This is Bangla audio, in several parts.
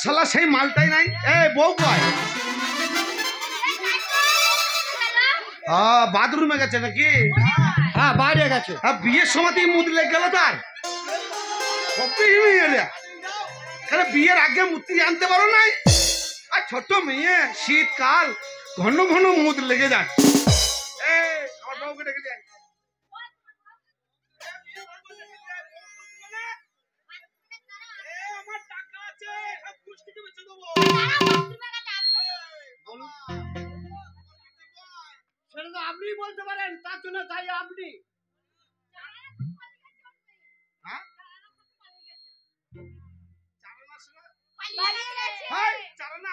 শালা সেই মালটাই নাই। এই বউ কয়? বাথরুমে গেছে নাকি? হ্যাঁ বাইরে গেছে। বিয়ের সময়তেই মুদ লেগে গেল তার। বিয়ের আগে মূর্তি আনতে পারো নাই? আর ছোট মেয়ে, শীতকাল, ঘন ঘন মুদ লেগে যাচ্ছে। আমার বউকে ডেকে দিয়ে সেটা তো আপনি বলতে পারেন, তার জন্য তাই আপনি।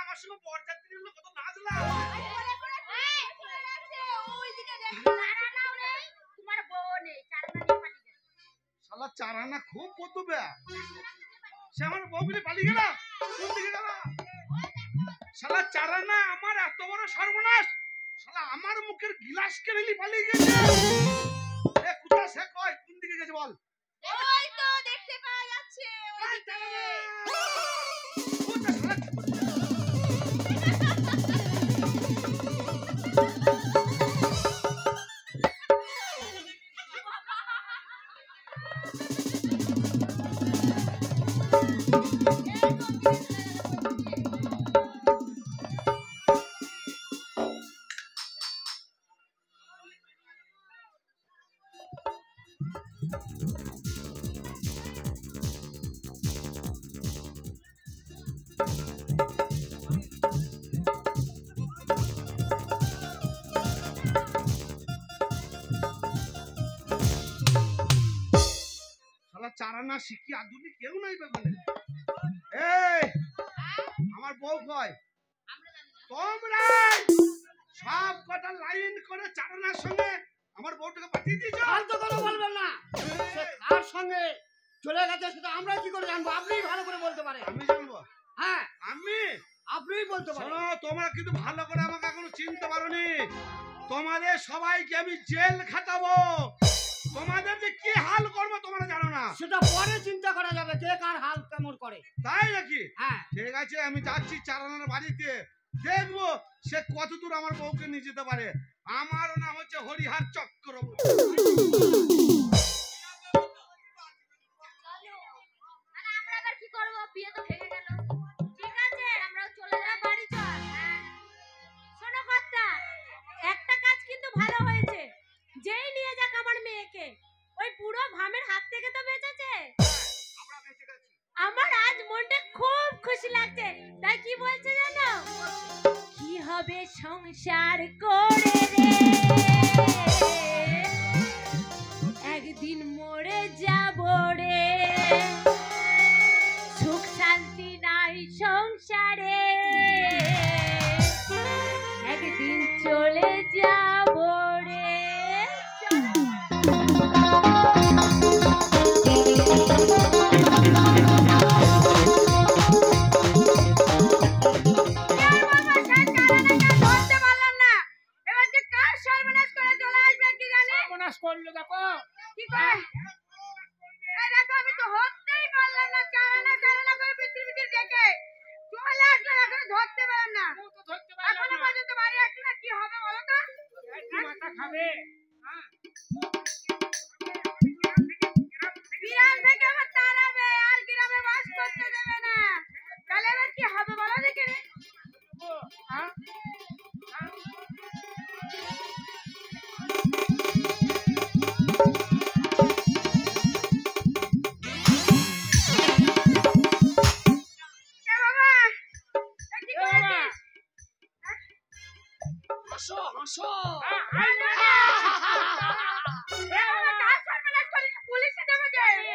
আমার সঙ্গে বরযাত্রী হলো, কত নাচলাম। শালা চারানা খুব পদ্মবে। সে আমার বউগুলি পালিয়ে গেল। কোন দিকে গেল? শালা চারানা আমার এত বড় সর্বনাশ। শালা আমার মুখের গিলাস কেড়ে পালিয়ে গেছে। এ কোথা সে কয় কোন দিকে গেছে বল? ওই তো দেখতে পাওয়া যাচ্ছে ওইদিকে। চারানা শিখি আধুনিক কেউ নাই বেগুনে। এই আমার বউ কয়? তোমরা সব কটা লাইন করে চারানার সঙ্গে আমার বউটাকে পাঠিয়ে দিয়েছো। ফালতু কথা বলবেন না। সে কার সঙ্গে চলে গেছে সেটা আমরা কি করে জানবো? আপনিই ভালো করে বলতে পারেন। আমি জানবো? হ্যাঁ আপনিই বলতে পারেন। শোনো, তোমরা কিন্তু ভালো করে আমাকে এখনো চিনতে পারোনি। তোমাদের সবাইকে আমি জেল খাটাবো। তোমাদের যে কি হাল করবো তোমরা জানো না। সেটা পরে চিন্তা করা যাবে, কে কার হাল কেমন করে। তাই নাকি? হ্যাঁ ঠিক আছে, আমি যাচ্ছি চারানার বাড়িতে, দেখবো সে কত দূর আমার বউকে নিয়ে যেতে পারে। আমার নাম হচ্ছে হরিহর চক্রবর্তী। আমরা আবার কি করব? বিয়ে তো ভেঙে গেল। ঠিক আছে, আমরা চলে যাব বাড়ি। চল। শোনো কর্তা, একটা কাজ কিন্তু ভালো হয়েছে। যেই নিয়ে যাক আমার মেয়েকে, ওই পুরো ভামের হাত থেকে তো বেঁচেছে। আমার আজ মনটা খুব খুশি লাগছে। তাই কি বলছে জানো? কি হবে সংসার করে রে, একদিন মরে যাব রে, সুখ শান্তি নাই সংসারে, একদিন চলে যাব রে। করলো দেখো কি করে? এই দেখো, আমি তো হতেই পারলাম না। চারানা চারানা করে পৃথিবীতে ডেকে চলে আসলো, এখন ধরতে পারলাম না। এখনো পর্যন্ত বাড়ি আসছে না। কি হবে বলো তো? মাথা খাবে। বিরান থেকে আমার তাড়াবে, আর গ্রামে বাস করতে দেবে না। তাহলে এবার কি হবে বলো দেখে?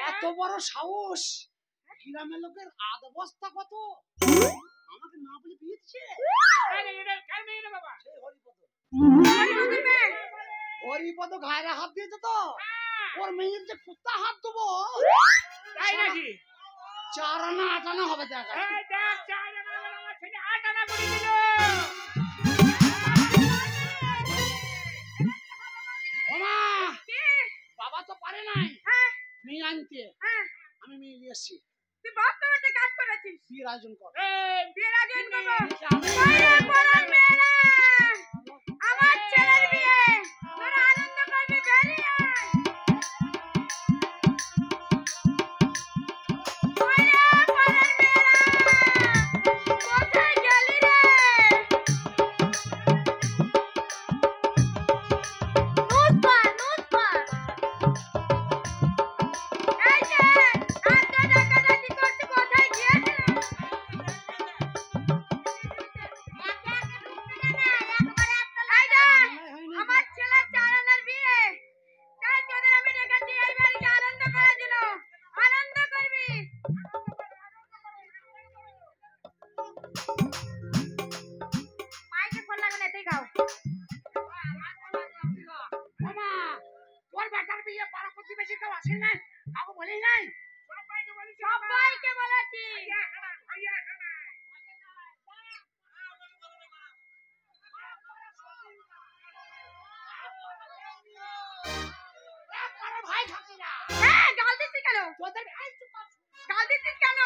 এত বড় সাহস! গ্রামের লোকের আদ অবস্থা কত! আমাকে না বলে বিয়ে দিচ্ছে। হরিপদ ঘাড়ে হাত দিয়েছে তো, ওর মেয়ের যে কুত্তা হাত দেবো। তাই নাকি? চারানা আটানা হবে। দেখ আটানা করে দিল। বাবা তো পারে নাই মেয়ে আনতে, আমি মেয়ে নিয়ে এসছি। তুই বাপ তো কাজ করেছিস। বিয়ের আয়োজন কর। বিয়ের আয়োজন করবো। বাইরে পড়ার মেয়েরা, আমার ছেলের বিয়ে, তোরা আনন্দ করবি, বেরিয়ে আয়। বাইরে পড়ার মেয়েরা, কোথায় গেলি রে? নুসবার, নুসবার। এই যে, এত ডাকাডাকি করছে, কোথায় গিয়েছিল? এই যে, আমার ছেলের 4 আনার বিয়ে, তাই তোদের আমি ডেকেছি এই বাড়িতে আনন্দ করার জন্য। আনন্দ করবি। মাইকে ফোন লাগালে এতেই গাও। মামা, তোর বেটার বিয়ে পাড়া প্রতিবেশী কেউ আসে নাই, কাউকে বলেই নাই। সবাইকে বলেছি। পাড়ার ভাই ঠাকুরা, হ্যাঁ, গাল দিচ্ছিস কেন? তোদের এই চুপ কর। গাল দিচ্ছিস কেন?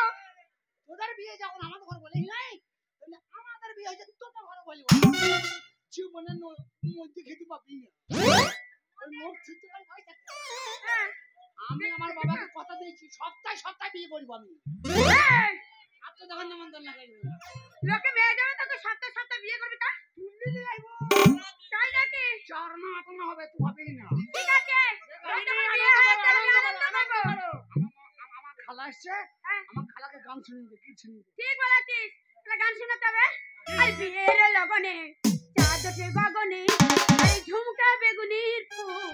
তোদের বিয়ে যখন আমাদের ঘরে বলেই নাই, তাহলে আমাদের বিয়ে হয়েছে তোদের ঘরে বলি। জীবনের মধ্যে খেতে পাবি না। ওই মুখ ছিটে গেলে ভয় থাকতে। হ্যাঁ, আমি আমার বাবাকে কথা দিয়েছি, সপ্তাহে সপ্তাহে বিয়ে করবো আমি। এই, আর তো যখন নিমন্ত্রণ না করবো। লোকে মেয়ে যাবে তোকে সপ্তাহে সপ্তাহে বিয়ে করবি তা? তাই নাকি? 4 না 8 না হবে, তুই হবেই না। ঠিক আছে, যখন বিয়ে হয় তখন আনন্দ করবো। আমার খালা এসছে, হ্যাঁ, আমার খালাকে গান শুনিয়ে দে, কি শুনিয়ে দে। ঠিক বলেছিস। তাহলে গান শোনাতে হবে। আর বিয়ের লগনে চাঁদ ওঠে গগনে, আর ঝুমকা বেগুনির ফুল।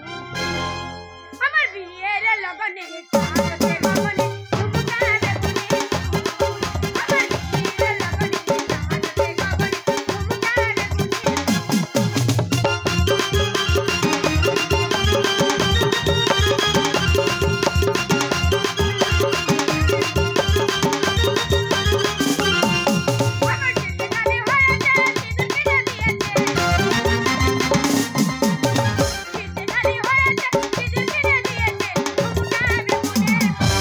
আমার বিয়ের লগনে চাঁদ ওঠে গগনে, ঝুমকা বেগুনির ফুল। আমার বিয়ের লগনে চাঁদ ওঠে গগনে, ঝুমকা বেগুনির ফুল। আমার চিঠি খালি হয়েছে, চিঠি কিনে দিয়েছে। চিঠি খালি হয়েছে, চিঠি কিনে দিয়েছে। ঝুমকা বেগুনের ফুল।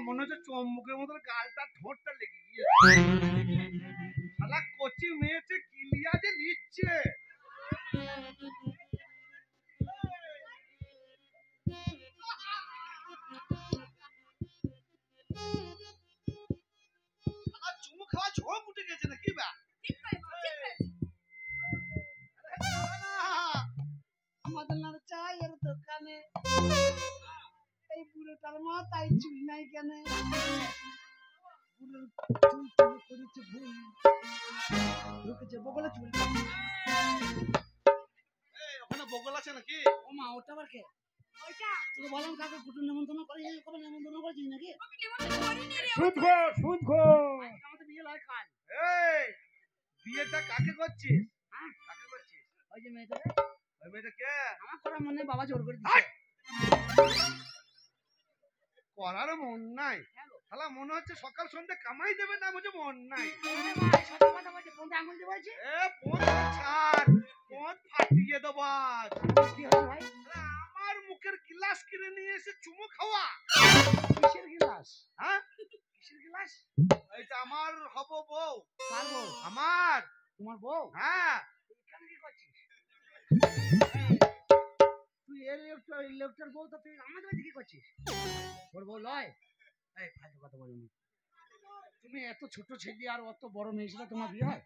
মনে হচ্ছে চম্বুকের মতো গালটা ঠোঁটটা লেগে গিয়েছে। শালা কচি মেয়েছে কিলিয়া যে নিচ্ছে। শালা চুমু খাওয়া ঝোঁক উঠে গেছে নাকি বা? আমাদের না চায়ের দোকানে এই বুড়োটার মাথায় চুল নাই কেন? বুড়োর চুল চুল করেছে ভুল, ঢুকেছে বগলে চুল। এই ওখানে বগল আছে নাকি? ও মা, ওটা আবার কে? ওইটা তোকে বললাম কাকে কুটুম নেমন্তন্ন করে, কবে নেমন্তন্ন করেছিস নাকি? আমি নিমন্ত্রণ করিনি রে। আমাদের বিয়ে লয় কাল। এই বিয়েটা কাকে করছিস? হ্যাঁ, কাকে করছিস? ওই যে মেয়েটা, ওই মেয়েটা কে? আমার করা মনে বাবা জোর করে দিচ্ছে। করার মন নাই। শালা মনে হচ্ছে সকাল সন্ধ্যে কামাই দেবে না, বুঝে মন নাই। সত্যি কথা বলছি, কোনটা আঙুল দিয়ে বলছি? এ পোঁত ছাড়, পোঁত ফাটিয়ে দেবো আজ। কি হয়েছে ভাই? শালা আমার মুখের গ্লাস কিনে নিয়ে এসে চুমু খাওয়া। কিসের গিলাস? হ্যাঁ, কিসের গিলাস? এইটা আমার হবো বউ। কার বউ? আমার। তোমার বউ? হ্যাঁ, এখানে কি করছিস? তুই এর লোকটার বউ, তো তুই আমাদের বাড়িতে কি করছিস? ওর বউ লয়? এই ফালতু কথা বলো না। তুমি এত ছোট ছেলে আর অত বড় মেয়ে ছিল, তোমার বিয়ে হয়?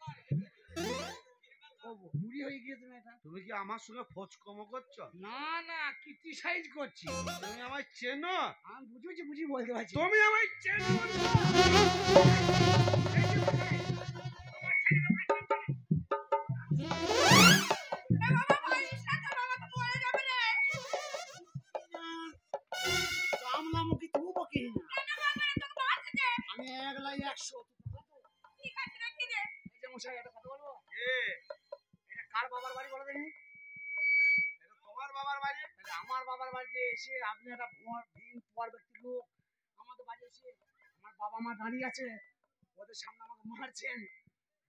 ও বুড়ি হয়ে গিয়েছে না এটা? তুমি কি আমার সঙ্গে ফোচকমো করছো? না না, ক্রিটিসাইজ করছি। তুমি আমায় চেনো? আমি বুঝি বলতে পারছি। তুমি আমায় চেনো? বাবা বলিস না তো, বাবা তো মরে যাবে রে। কামলামুখী তবু বকি না। কেন বাবা রে, তোকে মারতে দে। আমি 1,100,000। ঠিক আছে রেখে দে। এই যে মশাই, একটা কথা বলবো? এ, এটা কার বাবার বাড়ি বলো দেখি? এটা তোমার বাবার বাড়ি? তাহলে আমার বাবার বাড়িতে এসে আপনি একটা পোয়ার ব্যক্তির লোক আমাদের বাড়ি এসে আমার বাবা মা দাঁড়িয়ে আছে, ওদের সামনে আমাকে মারছেন,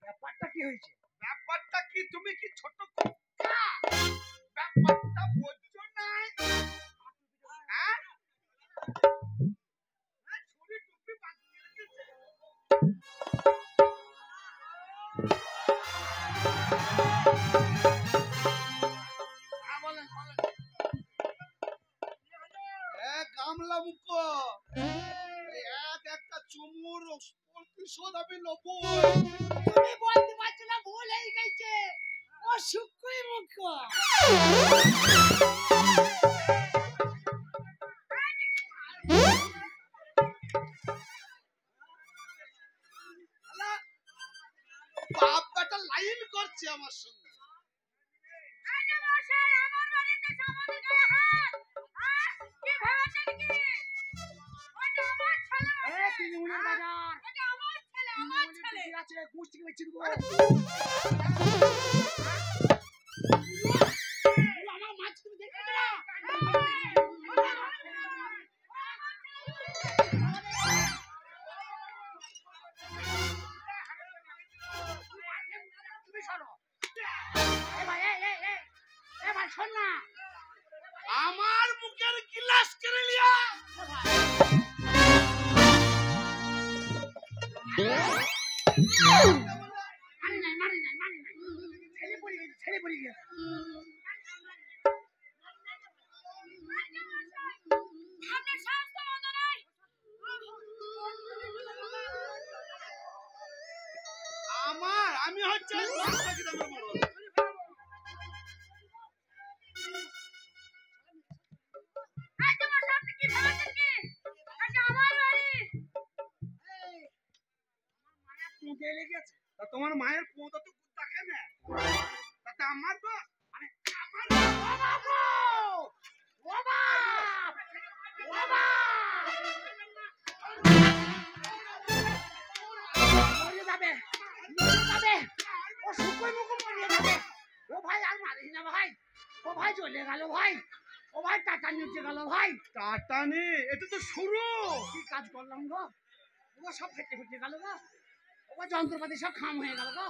ব্যাপারটা কি হয়েছে? ব্যাপারটা কি? তুমি কি ছোট কুত্তা? ব্যাপারটা বুঝছো না? হ্যাঁ? এই ছুরি টুপি বাঁধিয়ে রেখেছে। হ্যাঁ, বলেন বলেন। গামলা মুখো, এই একটা চুমুর প্রতিশোধ আমি নেবো। তুমি বলতে পারছো না, ভুল হয়ে গেছে। ও শুকুই মুখ। বাপ বেটা লাইন করছে আমার সঙ্গে। এই যে মশাই, আমার বাড়িতে সমাধি গায়ে হাত। হ্যাঁ? কি ভেবেছেন কি? ওটা আমার ছেলে। এই তিনমুনের বাজার। ওটা আমার ছেলে, আমার ছেলে। কি আছে? কুস্তি বেচে দেবো। আমার মাছ তুমি দেখে না? তুমি শোনো। এ ভাই, এ ভাই শোন না। আমার মুখের গ্লাস কেড়ে লিয়া। মারি নাই। ছেলে পড়ে গেছে। আপনার সাহস তো মন্দ নয়। আমি হচ্ছে এই যে মশাই, আপনি কি ভেবেছেন কি? এটা আমার বাড়ি। পুঁতে লেগেছে। তা তোমার মায়ের পোঁতা তো দেখে না, তাতে আমার দোষ? আমার মরে যাবে। ও শুকোই মুখ মরে যাবে। ও ভাই আর মারিস না ভাই। ও ভাই চলে গেল ভাই। ও ভাই টাটা নিচে গেল ভাই। টাটা নে, এটা তো শুরু। কি কাজ করলাম গো? ও সব ফেটে গেল গো। ও যন্ত্রপাতি সব খাম হয়ে গেল গো।